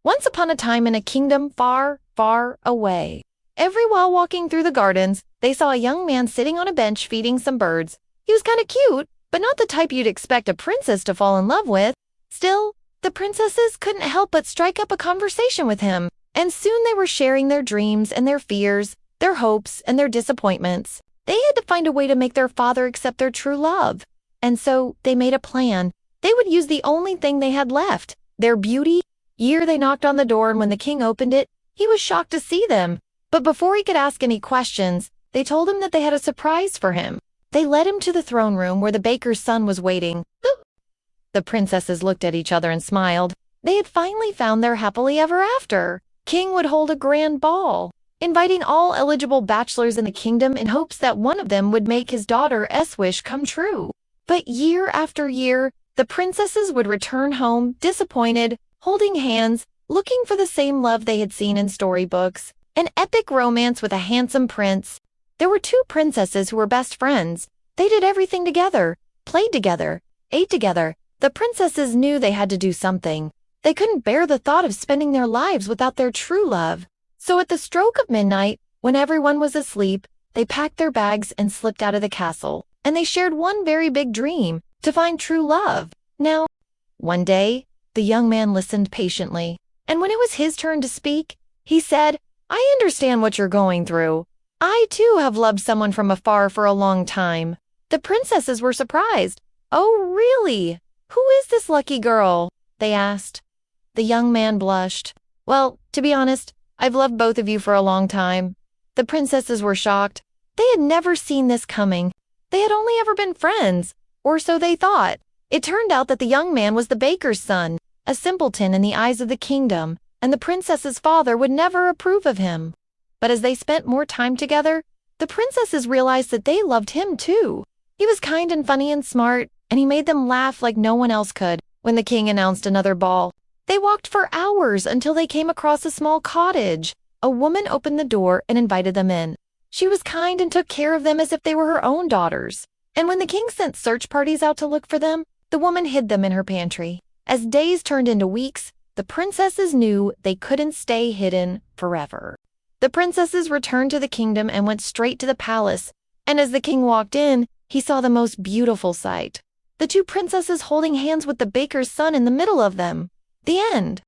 Once upon a time in a kingdom far, far away. Every while walking through the gardens, they saw a young man sitting on a bench feeding some birds. He was kind of cute, but not the type you'd expect a princess to fall in love with. Still, the princesses couldn't help but strike up a conversation with him, and soon they were sharing their dreams and their fears, their hopes and their disappointments. They had to find a way to make their father accept their true love. And so they made a plan. They would use the only thing they had left, their beauty. They knocked on the door, and when the king opened it, he was shocked to see them. But before he could ask any questions, they told him that they had a surprise for him. They led him to the throne room where the baker's son was waiting. The princesses looked at each other and smiled. They had finally found their happily ever after. King would hold a grand ball, inviting all eligible bachelors in the kingdom in hopes that one of them would make his daughter's wish come true. But year after year, the princesses would return home disappointed, holding hands, looking for the same love they had seen in storybooks, an epic romance with a handsome prince. There were two princesses who were best friends. They did everything together, played together, ate together. The princesses knew they had to do something. They couldn't bear the thought of spending their lives without their true love. So at the stroke of midnight, when everyone was asleep, they packed their bags and slipped out of the castle. And they shared one very big dream, to find true love. Now, one day, the young man listened patiently, and when it was his turn to speak, he said, "I understand what you're going through. I too have loved someone from afar for a long time." The princesses were surprised. "Oh, really? Who is this lucky girl?" they asked. The young man blushed. "Well, to be honest, I've loved both of you for a long time." The princesses were shocked. They had never seen this coming. They had only ever been friends, or so they thought. It turned out that the young man was the baker's son, a simpleton in the eyes of the kingdom, and the princess's father would never approve of him. But as they spent more time together, the princesses realized that they loved him too. He was kind and funny and smart, and he made them laugh like no one else could. When the king announced another ball, they walked for hours until they came across a small cottage. A woman opened the door and invited them in. She was kind and took care of them as if they were her own daughters. And when the king sent search parties out to look for them, the woman hid them in her pantry. As days turned into weeks, the princesses knew they couldn't stay hidden forever. The princesses returned to the kingdom and went straight to the palace. And as the king walked in, he saw the most beautiful sight. The two princesses holding hands with the baker's son in the middle of them. The end.